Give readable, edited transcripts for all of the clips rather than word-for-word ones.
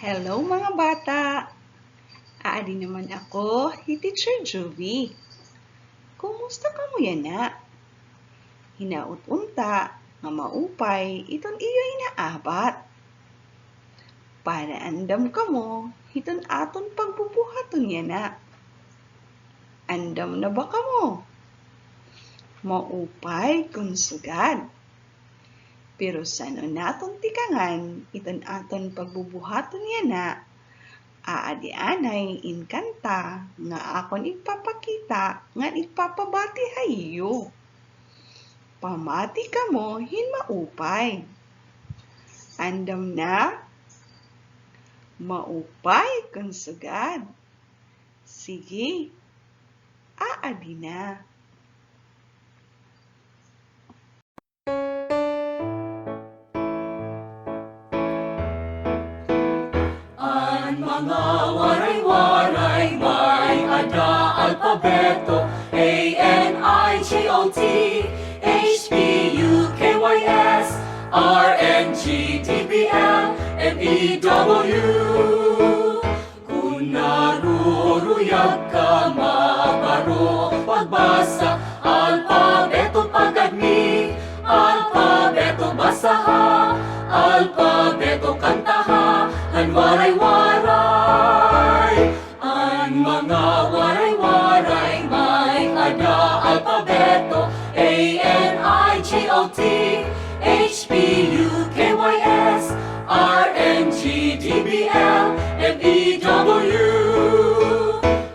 Hello mga bata! Aadi naman ako, si Teacher Juvie. Kumusta ka mo yan na? Hinaut unta, nga maupay, iton iyo inaabat. Para andam ka mo, hiton aton pagbubuhaton yan na. Andam na ba ka mo? Maupay kung sugad. Pero sano naton tikangan, iton aton pagbubuhaton yan na. Aadi anay inkanta nga akon ipapakita nga ipapabati hayo. Pamati ka mo hinmaupay. Andam na? Maupay kung sugad. Sige, aadi na. Mga waray-waray, may ada alpabeto A-N-I-G-O-T H-P-U-K-Y-S R-N-G-T-B-L M-E-W Kung naruruyag ka, mabaro pagbasa alpabeto pagagni alpabeto basaha alpabeto kantaha ang waray-waray ang mga waray-waray may ada alpabeto A-N-I-G-O-T H-P-U-K-Y-S R-N-G-T-B-L M-E-W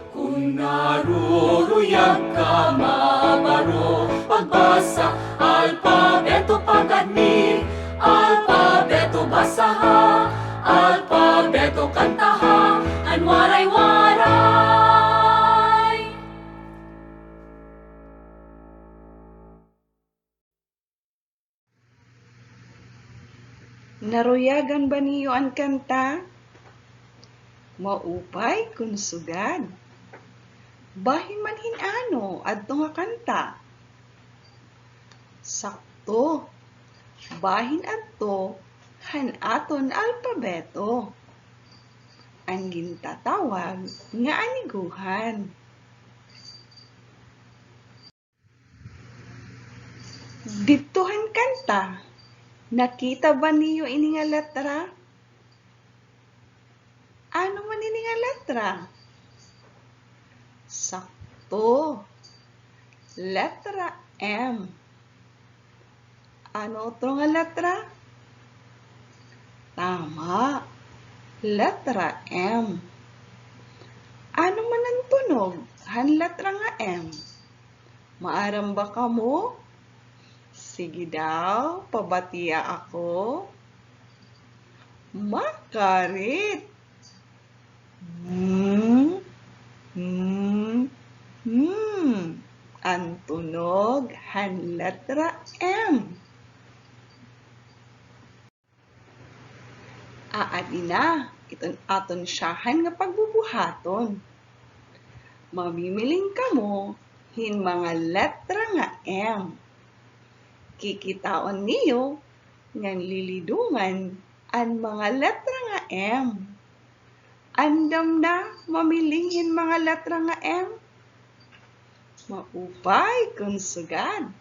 Kung naruruyag ka, mabaro pagbasa alpabeto pagagni alpabeto basaha alpabeto kantaha ang waray-waray. Naruyagan ba niyo ang kanta? Maupay kung sugad. Bahin man hinano adto nga kanta. Sakto. Bahin adto han aton alpabeto. Ang gintatawag nga aniguhan. Ditohan kanta. Nakita ba niyo ini nga letra? Ano man ini nga letra? Sakto. Letra M. Ano otro nga letra? Tama. Letra M. Ano man ang tunog? Han letra nga M. Maaram ba ka mo? Sige daw, pabatiya ako. Makarit. Ang tunog, han letra M. Aadi na, iton aton siyahan nga pagbubuhaton. Mamimiling ka mo, hin mga letra nga M. Kikitaon niyo, ngan lilidungan, ang mga letra nga M. Andam na mamilingin mga letra nga M? Maupay kung sugad.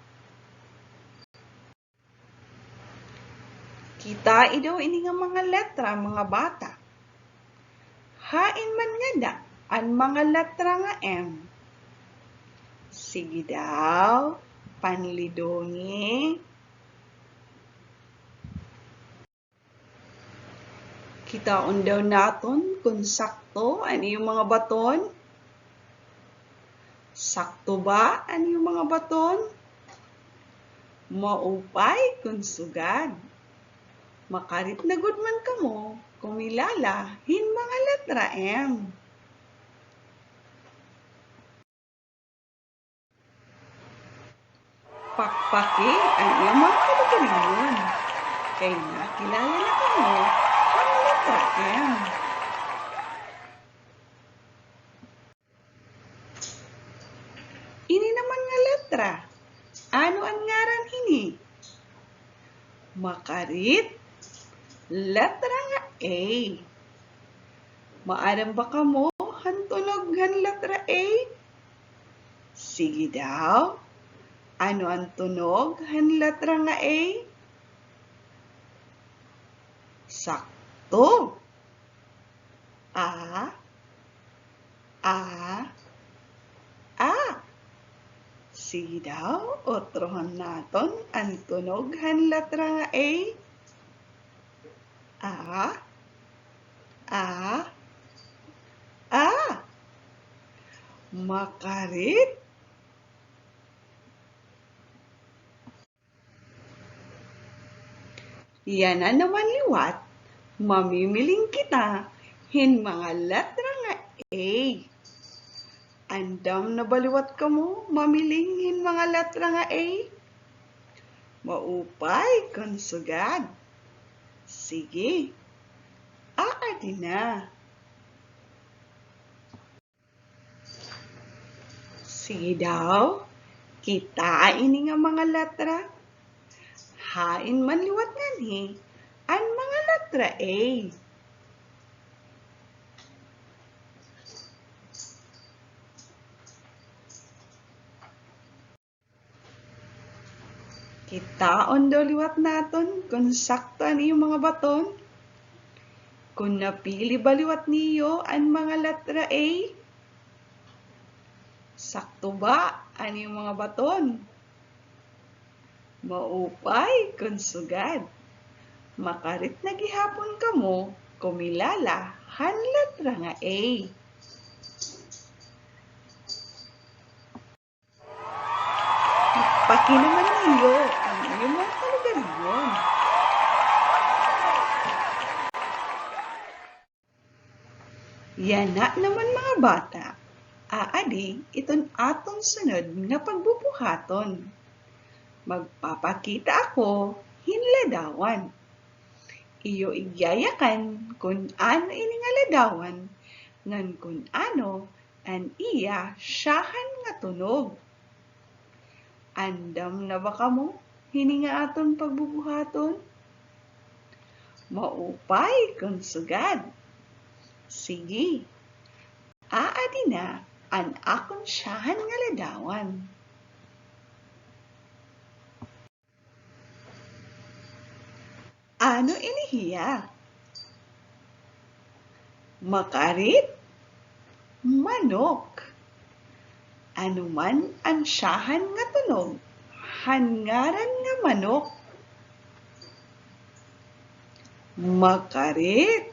Kita daw ini nga mga letra mga bata. Hain man nga da ang mga letra nga M. Sige daw, panlidungi. Kitaon daw naton kung sakto ano yung mga baton? Sakto ba ano yung mga baton? Maupay kung sugad. Makarit na good man ka mo, kumilala, hin mga letra M. Pakpaki ang iyong mga kabagalingon. Kaya nakilala na ka mo ang letra M. Ini naman nga letra. Ano ang ngaran hini? Makarit. Letra nga A. Maaram ba kamo hantunog han letra A? Sige daw. Ano ang tunog han letra nga A? Sakto. A, A, A. Sige daw, otrohan naton ang tunog han letra nga A. A, A, A. Makarit. Yan na naman liwat, mamimiling kita hin mga letra nga A. Andam na baliwat ka mo, mamiling hin mga letra nga A? Maupay kon sugad. Sige, aadi na. Sige daw, kita ini nga mga letra. Hain man liwat nganhi, an mga letra A. Kitaon daw liwat naton kung sakto ani yung mga baton. Kung napili ba liwat niyo ang mga letra A? Sakto ba ani yung mga baton? Maupay kung sugad. Makarit na gihapon kamo kumilala han letra nga A. Pakinaman niyo ang iyong mga kalugaringon. Yana naman mga bata, aadi iton atong sunod nga pagbubuhaton. Magpapakita ako hinladawan. Iyo igyayakan kung ano ini nga ladawan, ngan kung ano an iya siyahan nga tunog. Andam na ba kamo hininga aton pagbubuhaton? Maupay kung sugad. Sige, aadi na an akon siyahan nga ladawan. Ano inihiya? Makarit? Manok. Ano man ang siyahan nga tunog, hangaran nga manok. Makarit.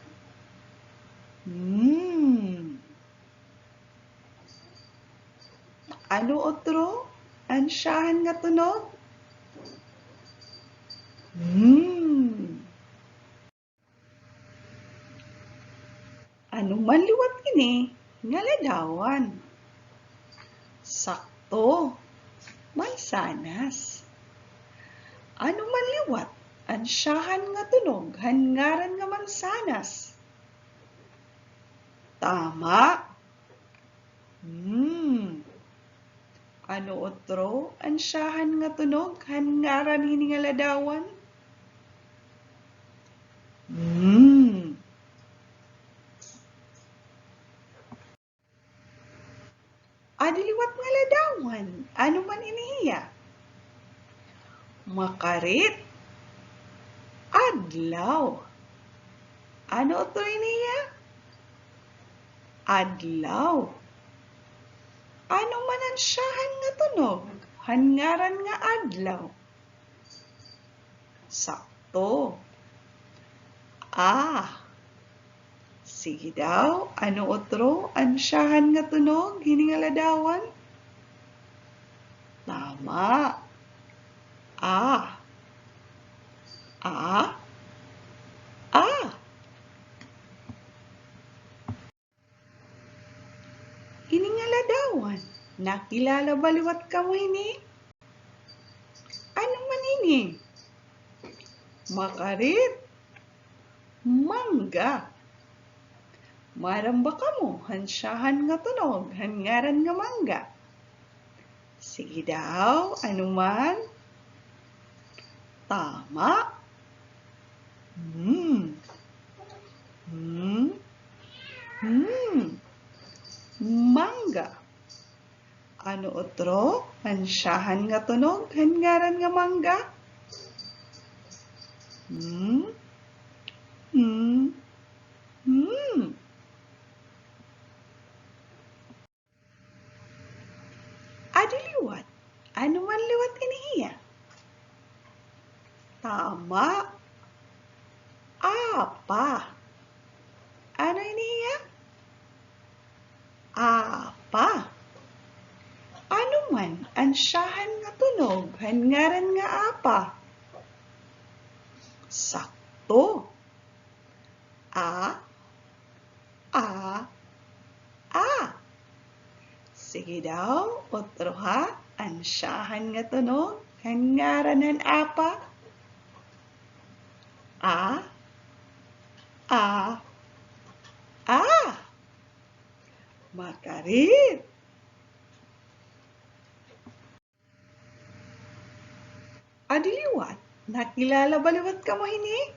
Ano otro ang siyahan nga tunog? Ano man liwat ini nga ladawan? Sakto, mansanas. Ano man liwat ang siyahan nga tunog, hangaran nga mansanas? Tama. Ano otro ang siyahan nga tunog, hangaran hini nga ladawan? Adiliwat nga ladawan, ano man inihiya? Makarit. Adlaw. Ano ito inihiya? Adlaw. Ano man ang siyahan nga tunog, hangaran nga adlaw? Sakto. Sige daw, ano otro ang siyahan nga tunog, hini nga ladawan? Tama. Hini nga ladawan, nakilala baliwat ka mo hini? Ano man hini? Makarit. Mangga. Maramba ka mo, hansyahan nga tunog, hangaran nga mangga. Sige daw, ano man? Tama. Ano otro? Ansyahan nga tunog, hangaran nga mangga? Hmm? Hmm? Hmm? Adi liwat. Ano man liwat inihiya? Tama. Apa. Ano inihiya? Apa. Ano man ansyahan nga tunog, hangaran nga apa? Sakto. A. Sige daw, otro ha, ansyahan nga tunog, hangaranan apa? A. Makarit. Adiliwat, nakilala ba liwat ka mo hini?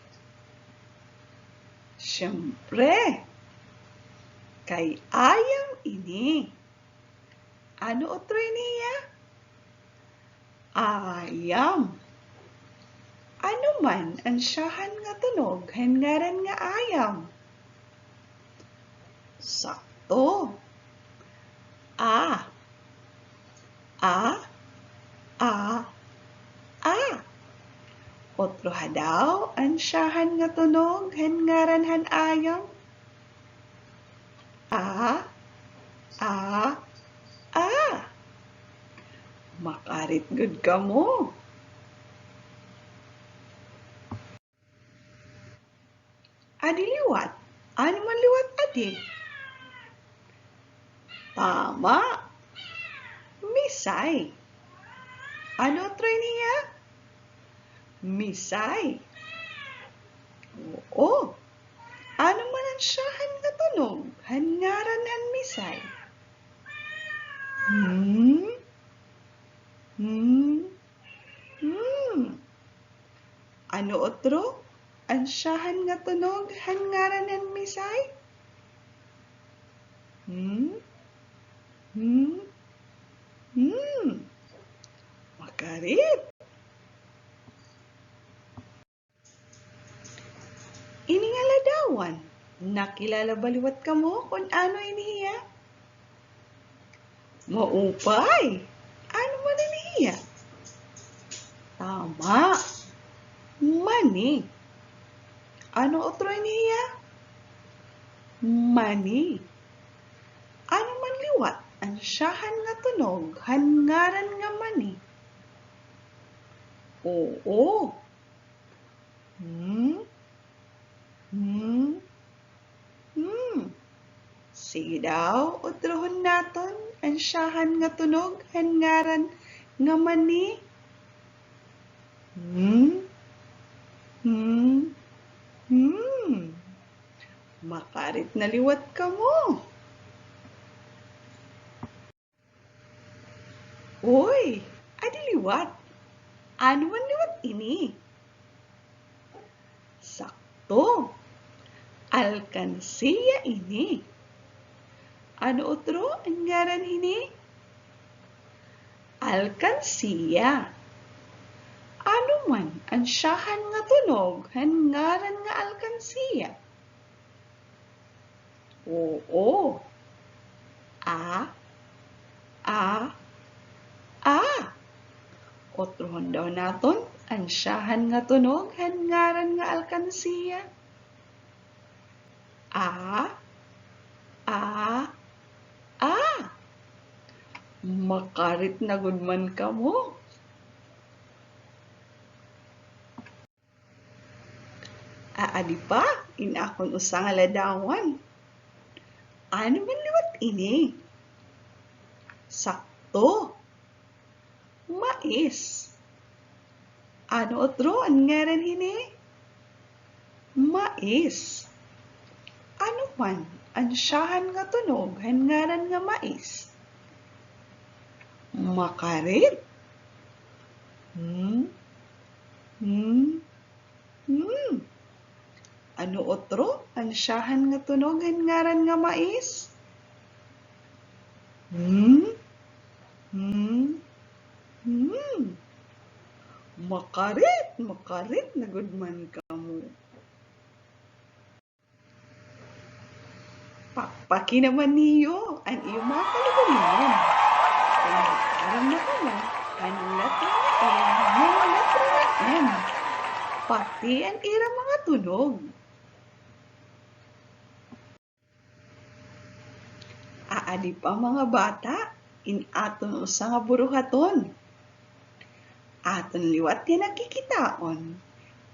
Siyempre, kay ayam ini. Ano otro iniya? Ayam. Ano man ansyahan nga tunog, hangaran nga ayam? Sakto. A. Otro ha daw, ansyahan nga tunog, hangaran han ayam? A. Makarit good ka mo. Adi liwat. Ano man liwat adi? Tama. Misay. Ano otro niya? Misay. Oo. Ano man ansyahan nga tunog, hangaran han misay? Ano otro? Ansyahan nga tunog, hangaran han misay? Makarit. Ini nga ladawan. Nakilala baliwat ka mo kung ano inihiya? Maupay. Ano man inihiya? Tama. Mani. Ano otro inihiya? Mani. Ano man liwat? Ansyahan nga tunog, hangaran nga mani? Oo. Sige daw, utrohon naton, ansyahan nga tunog, hangaran nga mani? Makarit na liwat ka mo. Uy, adi liwat. Ano man liwat ini? Sakto. Alkansiya ini. Ano otro ang ngaran ini? Alkansiya. Ano man ansyahan nga tunog, hangaran nga alkansiya? Oo. Otrohon daw naton, ansyahan nga tunog, hangaran nga alkansiya? Makarit na gudman ka mo. Adi pa, inakon usa nga ladawan. Ano man liwat ini? Sakto. Mais. Ano otro ang ngaran hini? Mais. Ano man ansyahan nga tunog, hangaran nga mais? Makarit. Ano otro ansyahan nga tunog, hangaran nga mais? Hmm, hmm. Makarit na gudman ka mo. Pakpaki naman niyo ang iyong mga kalugalingon. Kaya aram na ka mo, ang letra na A, yung letra na M. Pati ang irang mga tunog. Aadi pa mga bata, in aton usa nga buruhaton. Aton liwat nga nakikitaon,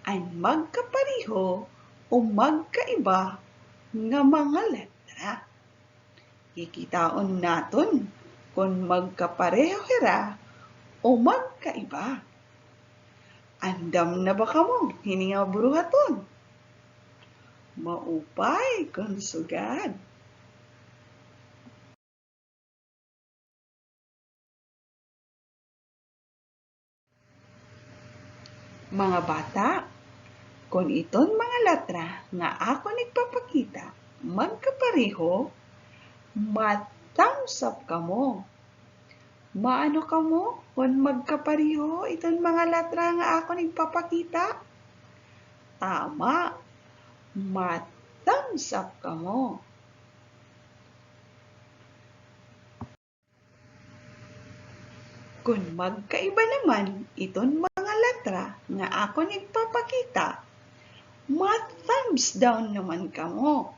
ang magkapariho o magkaiba nga mga letra. Kikitaon naton kung magkapareho hira o magkaiba. Andam na ba kamo hini nga buruhaton? Maupay kung sugad. Mga bata, kung iton mga letra nga ako nagpapakita, magkapareho, thumbs up kamo. Maano kamo kung magkapareho iton mga letra nga ako nagpapakita? Tama, thumbs up kamo. Kung magkaiba naman iton mga letra nga ako nagpapakita, thumbs down naman kamo.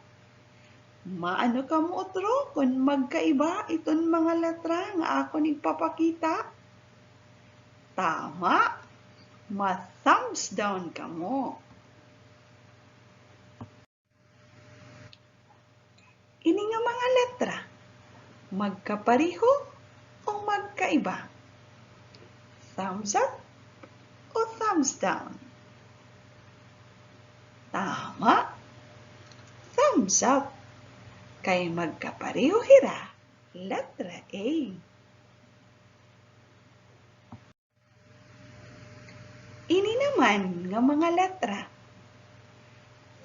Maano kamo otro kung magkaiba iton mga letra nga ako nagpapakita? Tama, thumbs down kamo. Ini nga mga letra, magkapariho o magkaiba? Thumbs up o thumbs down? Tama, thumbs up. Kay magkapareho hira, letra A. Ini naman nga mga letra,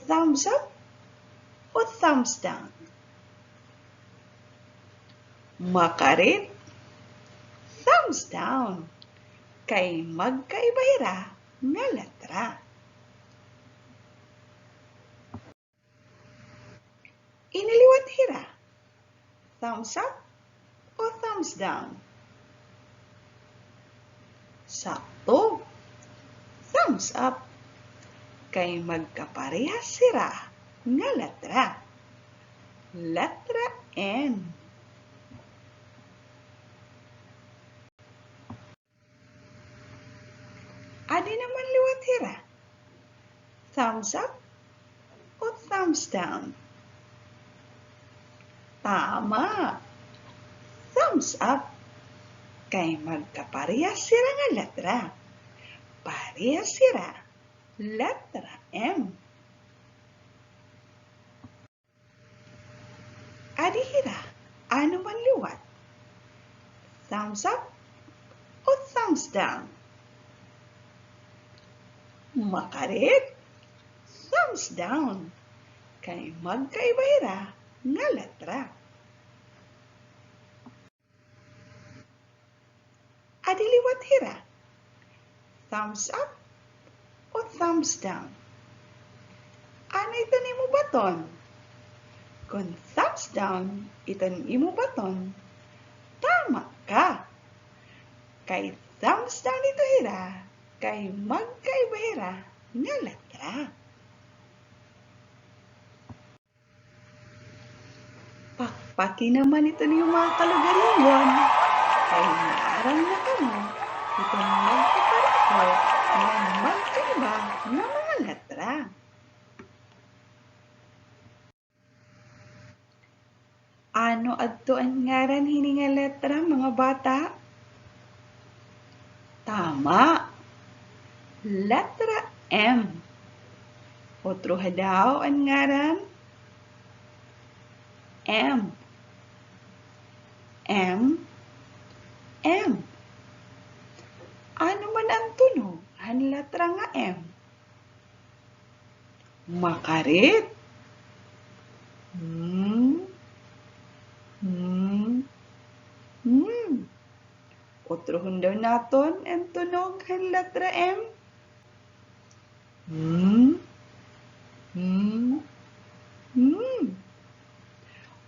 thumbs up o thumbs down? Makarit, thumbs down. Kay magkaiba hira nga letra. Iniliwat hira, thumbs up o thumbs down? Sakto, thumbs up. Kay magkaparehas sira nga letra. Letra N. Adi naman liwat hira, thumbs up o thumbs down? Tama, thumbs up. Kay magkaparehas sira nga letra. Parehas sira, letra M. Adi hira, ano man liwat? Thumbs up o thumbs down? Makarit, thumbs down. Kay magkaiba hira nga letra. Adi liwat hira, thumbs up o thumbs down? Ano ito ni mo baton? Kung thumbs down, ito ni mo baton, tama ka. Kay thumbs down ito hira, kay magkaiba hira nga letra. Pakpaki naman ito ni mga kalugaringon. Kay naaram na kamo, ito magkapareho ng magkaiba na mga letra. Ano adto ang ngaran hini nga letra, mga bata? Tama, letra M. Otro daw ang ngaran? M. M. M. Ano man ang tunog ang letra nga M? Makarit. Hmm. Utrohon daw naton ang tunog han letra M. Hmm? Hmm? Hmm?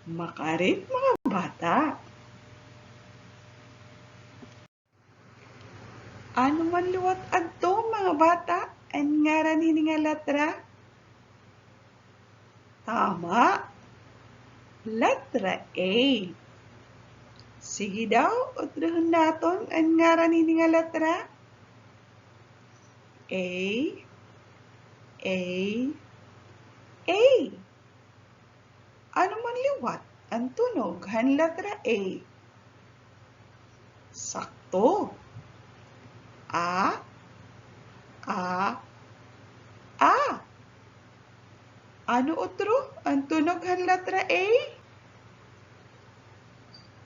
Makarit mga bata. Ano man luwat adto mga bata ang ngaran hini nga letra? Tama. Letra A. Sige daw, utrohon naton ang ngaran hini nga letra? A. A. A. Ano man liwat ang tunog han letra A? Sakto. A. A. A. Ano otro ang tunog han letra A?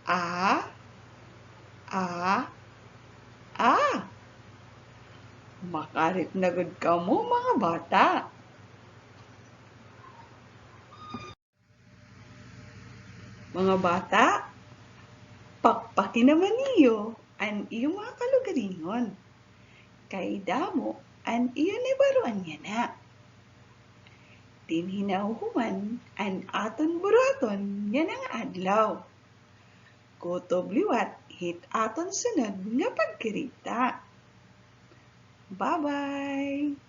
A. A. A. Makarit na gud kamo mga bata. Mga bata, pakpaki naman niyo ang iyong mga kalugaringon. Kay damo ang iyon ay baruan niya na. Tinhinahuman ang aton buraton nga nga adlaw. Kutob liwat hit aton sunod nga pagkirita. Bye-bye!